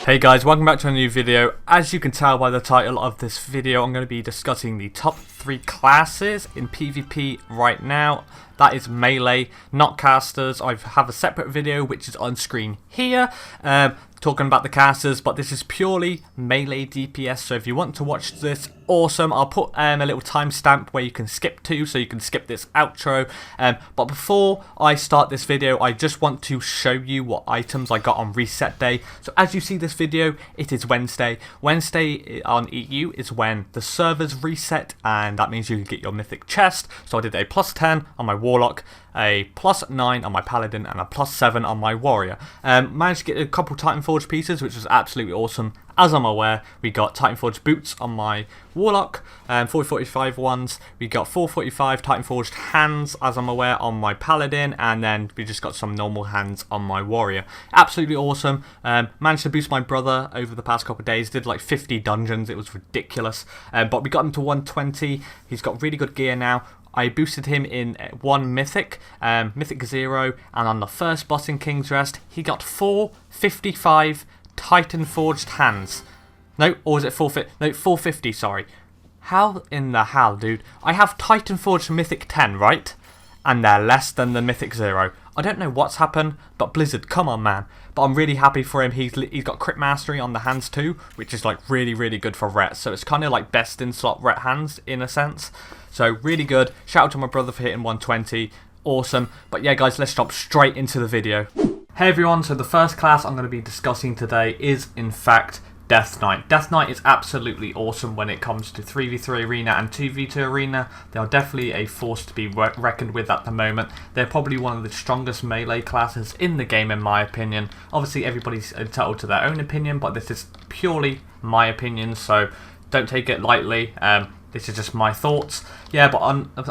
Hey guys, welcome back to a new video. As you can tell by the title of this video, I'm going to be discussing the top 3 classes in PvP right now. That is melee, not casters. I have a separate video which is on screen here, talking about the casters, but this is purely melee DPS, so if you want to watch this, awesome. I'll put a little timestamp where you can skip to, so you can skip this outro. But before I start this video, I just want to show you what items I got on reset day. So as you see this video, it is Wednesday. Wednesday on EU is when the servers reset, and that means you can get your mythic chest. So I did a plus 10 on my warlock, a plus 9 on my paladin, and a plus 7 on my warrior. Managed to get a couple Titan Forge pieces, which was absolutely awesome. As I'm aware, we got Titan Forged boots on my warlock, 445 ones. We got 445 Titan Forged hands, as I'm aware, on my paladin, and then we just got some normal hands on my warrior. Absolutely awesome. Managed to boost my brother over the past couple of days. Did like 50 dungeons. It was ridiculous. But we got him to 120. He's got really good gear now. I boosted him in 1 Mythic, Mythic 0, and on the first boss in King's Rest, he got 455 Titan Forged hands. No, or was it 450? No, 450, sorry. How in the hell, dude? I have Titan Forged Mythic 10, right? And they're less than the Mythic 0. I don't know what's happened, but Blizzard, come on, man. But I'm really happy for him. He's got crit mastery on the hands too, which is like really good for Ret. So it's kind of like best in slot Ret hands in a sense. So really good. Shout out to my brother for hitting 120. Awesome. But yeah, guys, let's jump straight into the video. Hey everyone, so the first class I'm going to be discussing today is in fact Death Knight. Death Knight is absolutely awesome when it comes to 3v3 arena and 2v2 arena. They are definitely a force to be reckoned with at the moment. They're probably one of the strongest melee classes in the game in my opinion. Obviously everybody's entitled to their own opinion, but this is purely my opinion, so don't take it lightly. This is just my thoughts. Yeah, but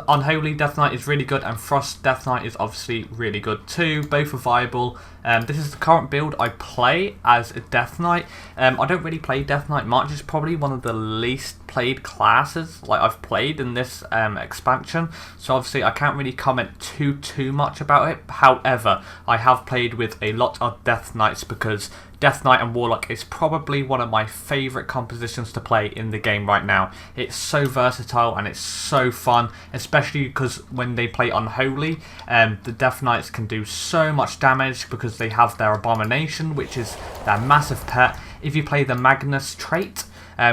Unholy Death Knight is really good, and Frost Death Knight is obviously really good too. Both are viable. This is the current build I play as a Death Knight. I don't really play Death Knight much. It's probably one of the least played classes like I've played in this expansion. So obviously I can't really comment too much about it. However, I have played with a lot of Death Knights because Death Knight and Warlock is probably one of my favourite compositions to play in the game right now. It's so versatile and it's so fun, especially because when they play Unholy, the Death Knights can do so much damage because they have their Abomination, which is their massive pet. If you play the Magnus trait,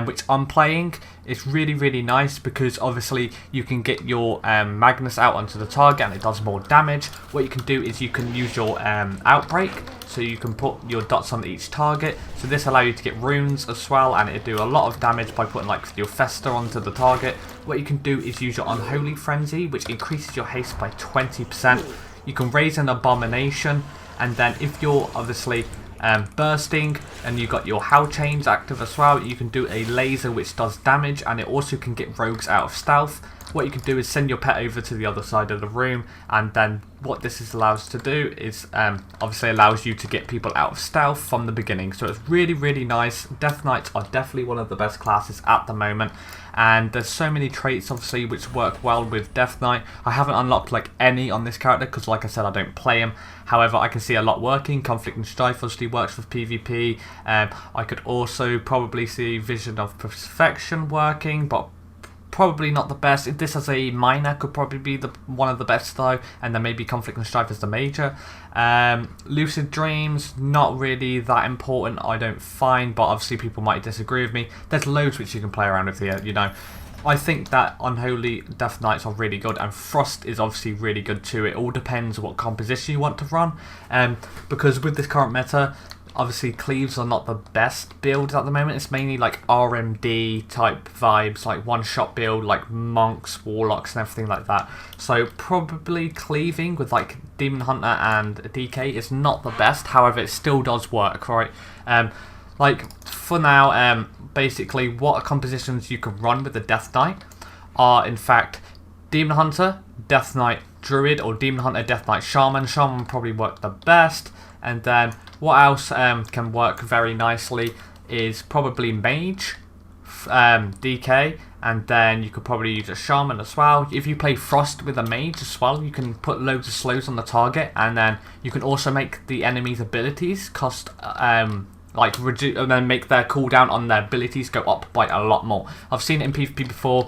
which I'm playing, it's really nice because obviously you can get your Magnus out onto the target and it does more damage. What you can do is you can use your Outbreak, so you can put your dots on each target. So this allows you to get runes as well, and it do a lot of damage by putting like your Fester onto the target. What you can do is use your Unholy Frenzy, which increases your haste by 20%. You can raise an Abomination, and then if you're obviously bursting and you got your Howl Chains active as well, you can do a laser which does damage, and it also can get rogues out of stealth. What you can do is send your pet over to the other side of the room, and then what this allows to do is obviously allows you to get people out of stealth from the beginning. So it's really nice. Death Knights are definitely one of the best classes at the moment, and there's so many traits obviously which work well with Death Knight. I haven't unlocked like any on this character because like I said, I don't play him. However, I can see a lot working. Conflict and Strife obviously works with PvP. I could also probably see Vision of Perfection working, but probably not the best. This as a minor could probably be one of the best though, and then maybe Conflict and Strife as the major. Lucid Dreams, not really that important I don't find, but obviously people might disagree with me. There's loads which you can play around with here, you know. I think that Unholy Death Knights are really good, and Frost is obviously really good too. It all depends what composition you want to run, because with this current meta, obviously cleaves are not the best builds at the moment. It's mainly like RMD type vibes, like one-shot build, like monks, warlocks and everything like that. So probably cleaving with like Demon Hunter and DK is not the best. However, it still does work, right? Like for now, basically what compositions you can run with the Death Knight are in fact Demon Hunter, Death Knight Druid, or Demon Hunter, Death Knight Shaman. Shaman probably work the best. And then what else can work very nicely is probably Mage, DK, and then you could probably use a Shaman as well. If you play Frost with a Mage as well, you can put loads of slows on the target, and then you can also make the enemy's abilities cost like reduce and then make their cooldown on their abilities go up by a lot more. I've seen it in PvP before.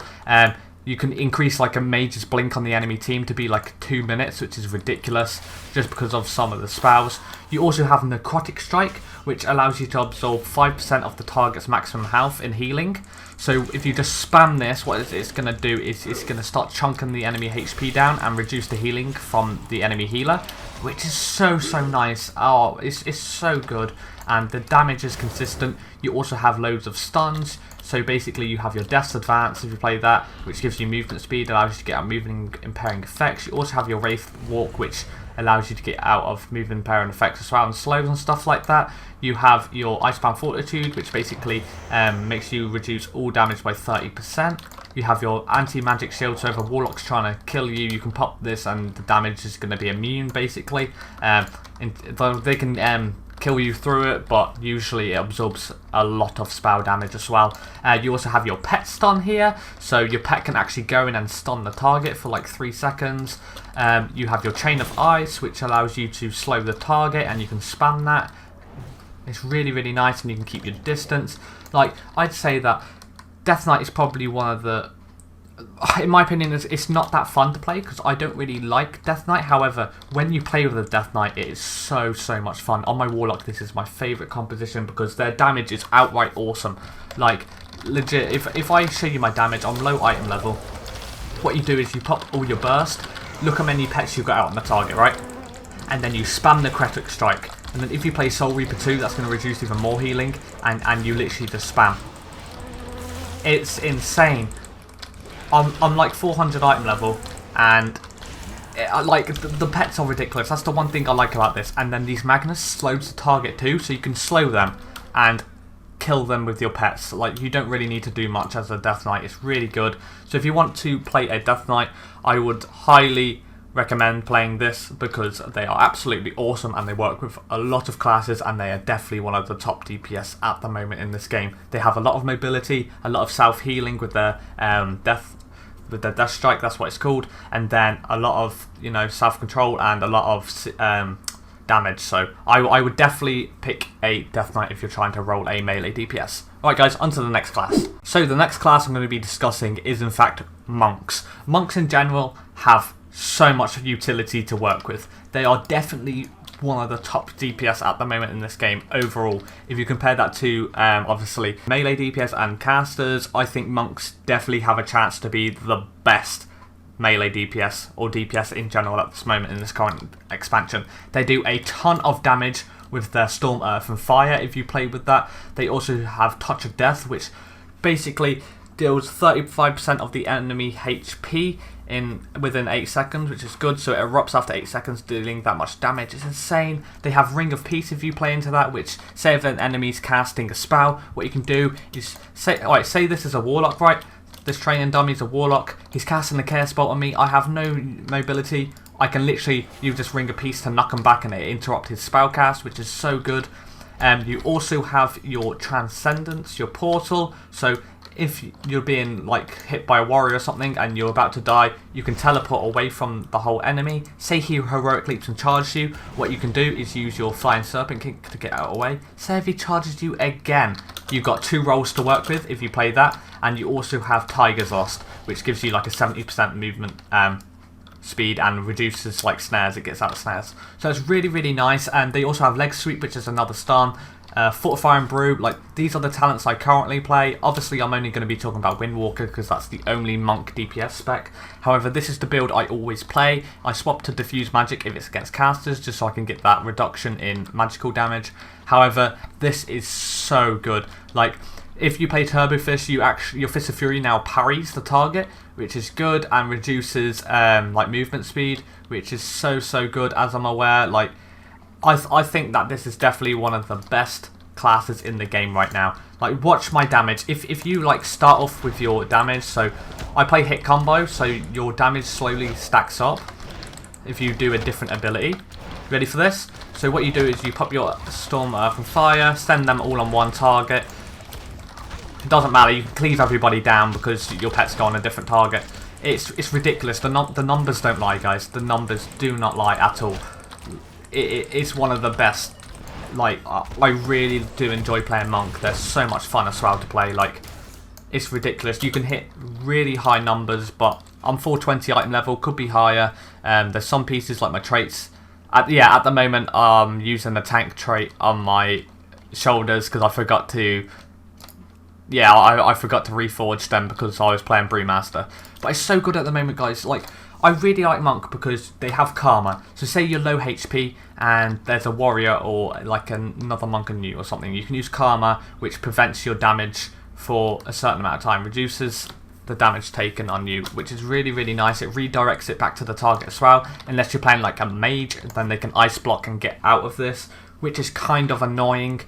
You can increase like a mage's blink on the enemy team to be like 2 minutes, which is ridiculous just because of some of the spells. You also have Necrotic Strike, which allows you to absorb 5% of the target's maximum health in healing. So if you just spam this, what it's going to do is it's going to start chunking the enemy HP down and reduce the healing from the enemy healer, which is so nice. Oh, it's so good, and the damage is consistent. You also have loads of stuns. So basically you have your Death's Advance if you play that, which gives you movement speed, allows you to get out movement impairing effects. You also have your Wraith Walk, which allows you to get out of movement impairing effects as well, and slows and stuff like that. You have your Icebound Fortitude, which basically makes you reduce all damage by 30%. You have your Anti-Magic Shield, so if a Warlock's trying to kill you, you can pop this and the damage is going to be immune basically. They can kill you through it, but usually it absorbs a lot of spell damage as well. You also have your pet stun here, so your pet can actually go in and stun the target for like 3 seconds. You have your Chain of Ice, which allows you to slow the target, and you can spam that. It's really nice, and you can keep your distance. Like, I'd say that Death Knight is probably one of the, in my opinion, it's not that fun to play because I don't really like Death Knight. However, when you play with a Death Knight, it is so much fun. On my Warlock, this is my favourite composition because their damage is outright awesome. Like, legit, if I show you my damage on low item level, what you do is you pop all your burst, look how many pets you've got out on the target, right? And then you spam the Necrotic Strike. And then if you play Soul Reaper 2, that's going to reduce even more healing, and you literally just spam. It's insane. I'm like 400 item level, and the pets are ridiculous. That's the one thing I like about this. And then these Magnus slows the target too, so you can slow them and kill them with your pets. Like, you don't really need to do much as a Death Knight. It's really good. So if you want to play a Death Knight, I would highly recommend playing this because they are absolutely awesome and they work with a lot of classes, and they are definitely one of the top DPS at the moment in this game. They have a lot of mobility, a lot of self-healing with their death strike, that's what it's called, and then a lot of, you know, self-control and a lot of damage. So I would definitely pick a Death Knight if you're trying to roll a melee DPS. Alright guys, on to the next class. So the next class I'm going to be discussing is in fact monks. Monks in general have so much utility to work with. They are definitely one of the top DPS at the moment in this game overall. If you compare that to obviously melee DPS and casters, I think monks definitely have a chance to be the best melee DPS or DPS in general at this moment in this current expansion. They do a ton of damage with their Storm, Earth and Fire if you play with that. They also have Touch of Death, which basically deals 35% of the enemy HP within 8 seconds, which is good. So it erupts after 8 seconds, dealing that much damage. It's insane. They have Ring of Peace if you play into that, which, say if an enemy's casting a spell, what you can do is say this is a Warlock, right? This training dummy is a Warlock. He's casting a Chaos Bolt on me. I have no mobility. I can literally use this Ring of Peace to knock him back and it interrupt his spell cast, which is so good. You also have your Transcendence, your Portal. So if you're being like hit by a warrior or something and you're about to die, you can teleport away from the whole enemy. Say he heroic leaps and charges you, what you can do is use your Flying Serpent Kick to get out of the way. Say if he charges you again, you've got 2 rolls to work with if you play that, and you also have Tiger's Lost, which gives you like a 70% movement speed and reduces like snares, it gets out of snares. So it's really nice. And they also have Leg Sweep, which is another stun. Fortify and Brew, like these are the talents I currently play. Obviously I'm only going to be talking about Windwalker because that's the only monk DPS spec. However, this is the build I always play. I swap to Diffuse Magic if it's against casters, just so I can get that reduction in magical damage. However, this is so good. Like, if you play Turbo Fist, your Fist of Fury now parries the target, which is good, and reduces like movement speed, which is so good. As I'm aware, like I think that this is definitely one of the best classes in the game right now. Like, watch my damage. If you like start off with your damage, so I play hit combo, so your damage slowly stacks up if you do a different ability. Ready for this? So what you do is you pop your Storm, Earth and Fire, send them all on one target. It doesn't matter, you can cleave everybody down because your pets go on a different target. It's ridiculous. The numbers don't lie, guys. The numbers do not lie at all. It's one of the best like I really do enjoy playing Monk. They're so much fun as well to play. Like, it's ridiculous. You can hit really high numbers, but I'm 420 item level, could be higher. There's some pieces like my traits. At the moment I'm using the tank trait on my shoulders because I forgot to. Yeah, I forgot to reforge them because I was playing Brewmaster. But it's so good at the moment, guys. Like, I really like Monk because they have Karma. So say you're low HP and there's a warrior or like another monk on you or something. You can use Karma, which prevents your damage for a certain amount of time. Reduces the damage taken on you, which is really, really nice. It redirects it back to the target as well. Unless you're playing like a mage, then they can ice block and get out of this, which is kind of annoying.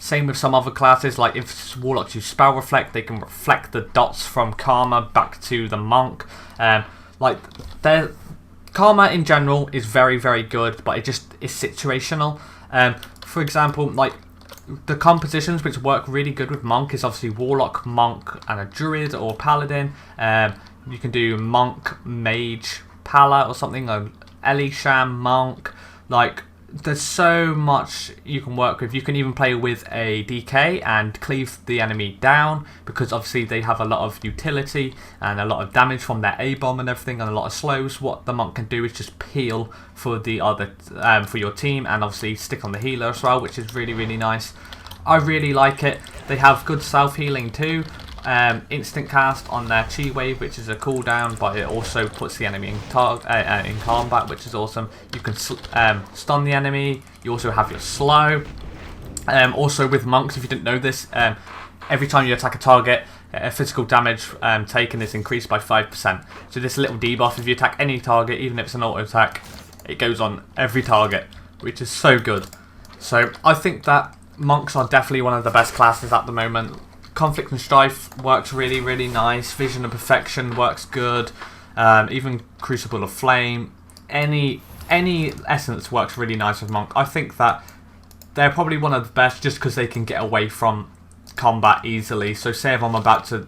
Same with some other classes, like if Warlocks use Spell Reflect, they can reflect the dots from Karma back to the Monk. Like, their Karma in general is very, very good, but it just is situational. For example, like, the compositions which work really good with Monk is obviously Warlock, Monk, and a Druid or Paladin. You can do Monk, Mage, Pala or something, like Elisham, Monk. Like, there's so much you can work with. You can even play with a DK and cleave the enemy down because obviously they have a lot of utility and a lot of damage from their A-bomb and everything and a lot of slows. What the Monk can do is just peel for the other for your team and obviously stick on the healer as well, which is really, really nice. I really like it. They have good self-healing too. Instant cast on their Chi Wave, which is a cooldown, but it also puts the enemy in combat, which is awesome. You can stun the enemy. You also have your slow. Also with monks, if you didn't know this, every time you attack a target, physical damage taken is increased by 5%. So this little debuff, if you attack any target, even if it's an auto attack, it goes on every target, which is so good. So I think that monks are definitely one of the best classes at the moment. Conflict and Strife works really, really nice. Vision of Perfection works good. Even Crucible of Flame. Any Essence works really nice with Monk. I think that they're probably one of the best just because they can get away from combat easily. So say if I'm about to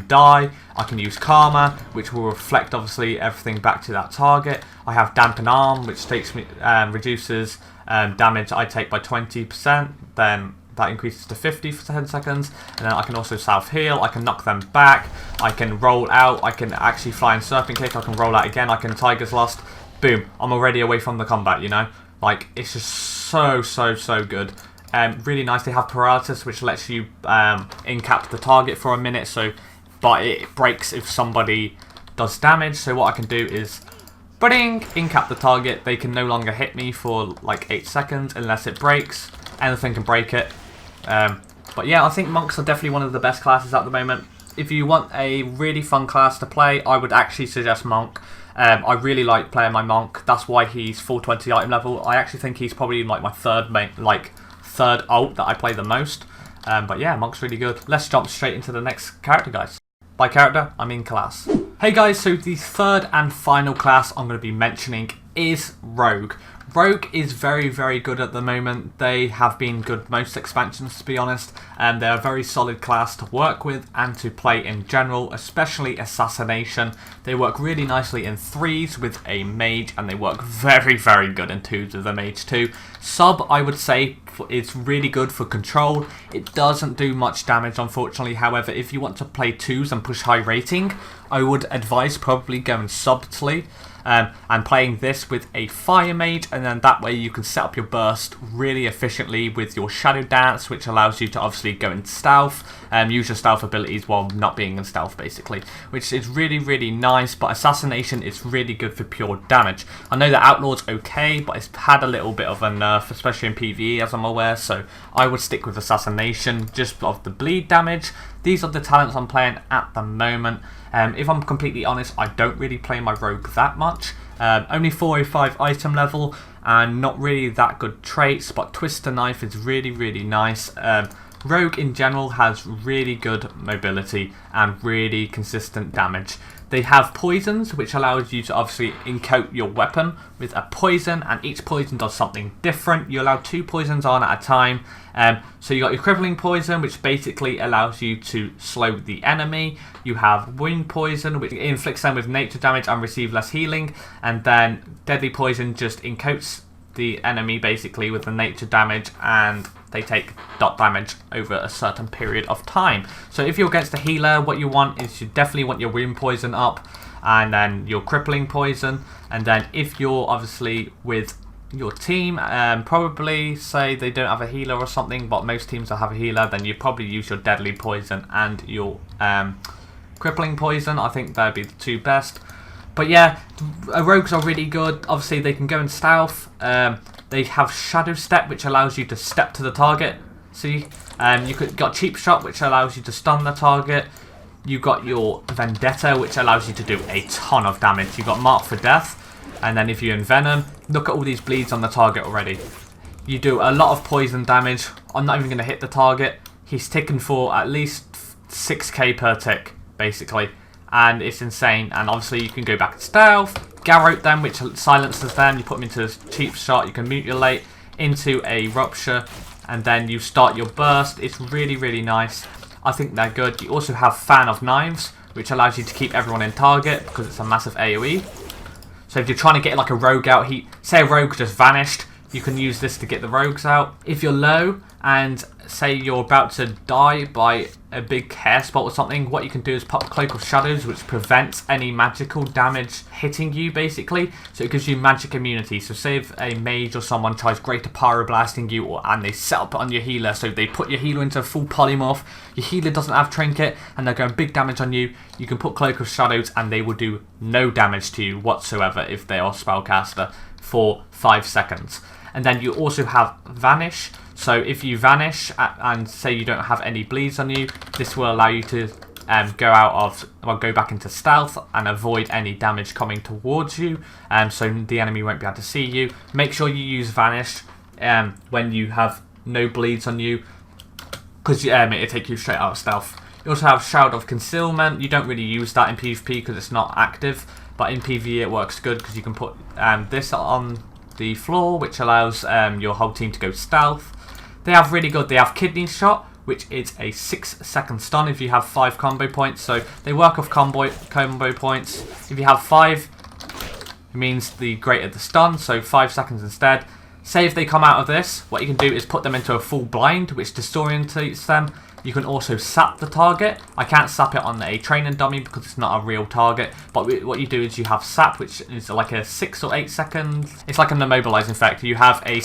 die, I can use Karma, which will reflect obviously everything back to that target. I have Dampen Arm, which takes me reduces damage I take by 20%. Then that increases to 50 for 10 seconds, and then I can also self-heal, I can knock them back, I can roll out, I can actually fly and Serpent Kick, I can roll out again, I can Tiger's Lust, boom, I'm already away from the combat, you know? Like, it's just so good. Really nice. They have Paralysis, which lets you incap the target for a minute, but it breaks if somebody does damage, so what I can do is incap the target, they can no longer hit me for like 8 seconds unless it breaks. Anything can break it. But yeah, I think monks are definitely one of the best classes at the moment. If you want a really fun class to play, I would actually suggest Monk. I really like playing my Monk. That's why he's 420 item level. I actually think he's probably like my third ult that I play the most. But yeah, Monk's really good. Let's jump straight into the next character, guys. By character, I mean class. Hey guys, so the third and final class I'm going to be mentioning is Rogue. Rogue is very, very good at the moment. They have been good most expansions, to be honest, and they're a very solid class to work with and to play in general, especially Assassination. They work really nicely in 3s with a mage, and they work very, very good in 2s with a mage too. Sub, I would say, is really good for control. It doesn't do much damage, unfortunately. However, if you want to play 2s and push high rating, I would advise probably going subtly. And playing this with a fire mage, and then that way you can set up your burst really efficiently with your shadow dance, which allows you to obviously go in stealth, use your stealth abilities while not being in stealth basically, which is really, really nice. But Assassination is really good for pure damage. I know that Outlaw's okay, but it's had a little bit of a nerf, especially in PvE as I'm aware, so I would stick with Assassination just of the bleed damage. These are the talents I'm playing at the moment. If I'm completely honest, I don't really play my Rogue that much. Only 405 item level and not really that good traits, but Twister Knife is really, really nice. Rogue in general has really good mobility and really consistent damage. They have poisons, which allows you to obviously encoat your weapon with a poison, and each poison does something different. You allow 2 poisons on at a time. So you got your crippling poison, which basically allows you to slow the enemy. You have wound poison, which inflicts them with nature damage and receive less healing. And then deadly poison just encoats the enemy basically with the nature damage, and they take dot damage over a certain period of time. So if you're against a healer, what you want is you definitely want your wound poison up, and then your crippling poison. And then if you're obviously with your team, probably say they don't have a healer or something, but most teams will have a healer, then you probably use your deadly poison and your crippling poison. I think that'd be the two best. But yeah, rogues are really good. Obviously they can go in stealth. They have shadow step, which allows you to step to the target. See, got cheap shot, which allows you to stun the target. You got your vendetta, which allows you to do a ton of damage. You got mark for death, and then if you envenom, look at all these bleeds on the target already. You do a lot of poison damage. I'm not even going to hit the target. He's ticking for at least 6k per tick, basically. And it's insane. And obviously you can go back to stealth, garrote them, which silences them. You put them into a cheap shot. You can mutilate into a rupture, and then you start your burst. It's really, really nice. I think they're good. You also have fan of knives, which allows you to keep everyone in target because it's a massive AoE. So if you're trying to get like a rogue out, say a rogue just vanished, you can use this to get the rogues out. If you're low and say you're about to die by a big hair spot or something, what you can do is pop Cloak of Shadows, which prevents any magical damage hitting you, basically. So it gives you magic immunity. So say if a mage or someone tries Greater Pyroblasting you, and they set up on your healer, so they put your healer into full polymorph, your healer doesn't have Trinket, and they're going big damage on you, you can put Cloak of Shadows and they will do no damage to you whatsoever if they are spellcaster for 5 seconds. And then you also have Vanish. So if you vanish and say you don't have any bleeds on you, this will allow you to go back into stealth and avoid any damage coming towards you. So the enemy won't be able to see you. Make sure you use Vanish when you have no bleeds on you, because it'll take you straight out of stealth. You also have Shroud of Concealment. You don't really use that in PvP because it's not active, but in PvE it works good because you can put this on the floor, which allows your whole team to go stealth. They have Kidney Shot, which is a 6-second stun if you have 5 combo points. So they work off combo points. If you have 5, it means the greater the stun, so 5 seconds instead. Say if they come out of this, what you can do is put them into a full blind, which disorientates them. You can also sap the target. I can't sap it on a training dummy because it's not a real target. But what you do is you have sap, which is like a 6 or 8 seconds. It's like an immobilizing effect. You have a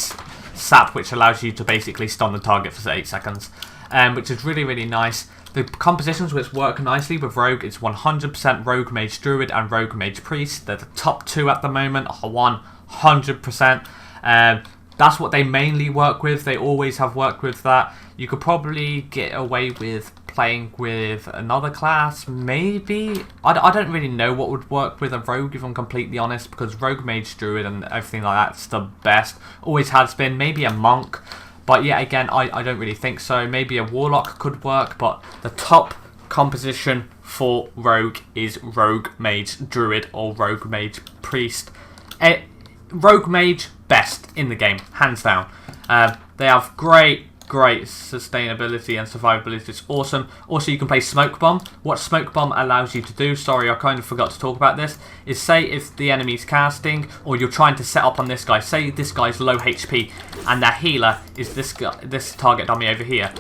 sap, which allows you to basically stun the target for 8 seconds, which is really, really nice. The compositions which work nicely with Rogue, it's 100% Rogue Mage Druid and Rogue Mage Priest. They're the top 2 at the moment, 100%. That's what they mainly work with. They always have worked with that. You could probably get away with playing with another class, maybe. I don't really know what would work with a Rogue, if I'm completely honest, because Rogue Mage Druid and everything like that's the best. Always has been. Maybe a Monk. But yeah, again, I don't really think so. Maybe a Warlock could work, but the top composition for Rogue is Rogue Mage Druid or Rogue Mage Priest. Rogue Mage, best in the game, hands down. They have great sustainability and survivability. It's awesome. Also, you can play Smoke Bomb. What Smoke Bomb allows you to do, sorry, I kind of forgot to talk about this, is say if the enemy's casting or you're trying to set up on this guy, say this guy's low HP and their healer is this guy, this target dummy over here.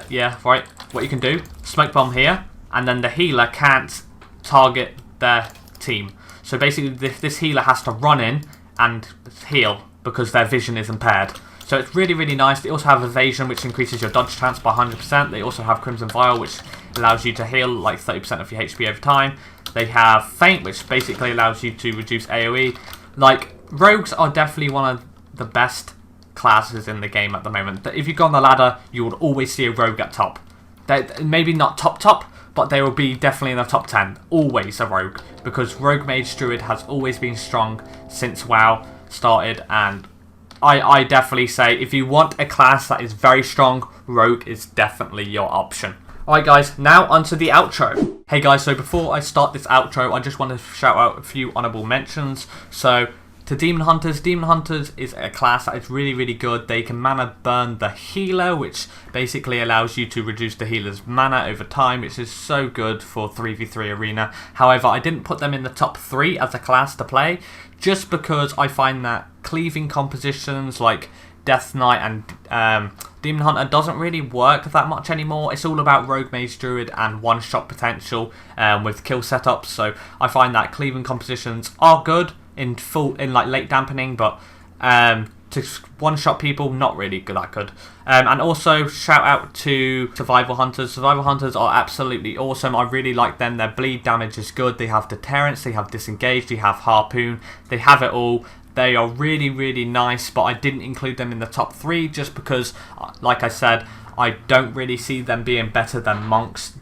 Yeah, right. What you can do, Smoke Bomb here, and then the healer can't target their team. So basically, this healer has to run in and heal because their vision is impaired. So it's really, really nice. They also have Evasion, which increases your dodge chance by 100%. They also have Crimson Vial, which allows you to heal like 30% of your HP over time. They have Feint, which basically allows you to reduce AoE. Like, rogues are definitely one of the best classes in the game at the moment. If you go on the ladder, you will always see a rogue at top. They're maybe not top, but they will be definitely in the top 10. Always a rogue, because Rogue Mage Druid has always been strong since WoW started, and I definitely say if you want a class that is very strong, Rogue is definitely your option. Alright guys, now onto the outro. Hey guys, so before I start this outro, I just want to shout out a few honourable mentions. So to Demon Hunters. Demon Hunters is a class that is really, really good. They can mana burn the healer, which basically allows you to reduce the healer's mana over time, which is so good for 3v3 arena. However, I didn't put them in the top 3 as a class to play, just because I find that cleaving compositions like Death Knight and Demon Hunter doesn't really work that much anymore. It's all about Rogue Mage Druid and one-shot potential with kill setups. So I find that cleaving compositions are good in like late dampening, but to one-shot people, not really that good. And also shout out to Survival Hunters. Survival Hunters are absolutely awesome. I really like them. Their bleed damage is good. They have deterrence, they have disengage, they have harpoon, they have it all. They are really, really nice, but I didn't include them in the top 3 just because, like I said, I don't really see them being better than monks,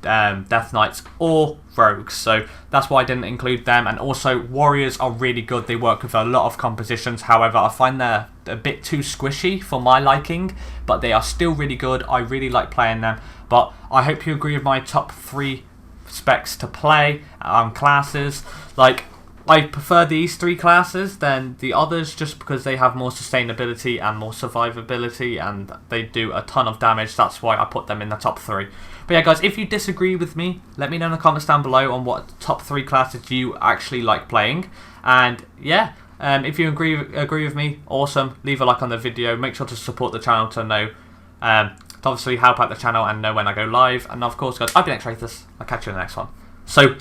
Death Knights, or rogues. So that's why I didn't include them. And also, warriors are really good. They work with a lot of compositions. However, I find they're a bit too squishy for my liking, but they are still really good. I really like playing them. But I hope you agree with my top 3 specs to play classes. Like, I prefer these 3 classes than the others just because they have more sustainability and more survivability, and they do a ton of damage. That's why I put them in the top 3. But yeah, guys, if you disagree with me, let me know in the comments down below on what top 3 classes you actually like playing. And yeah, if you agree with me, awesome. Leave a like on the video. Make sure to support the channel to know, to obviously help out the channel and know when I go live. And of course, guys, I've been Xrathis. I'll catch you in the next one. So,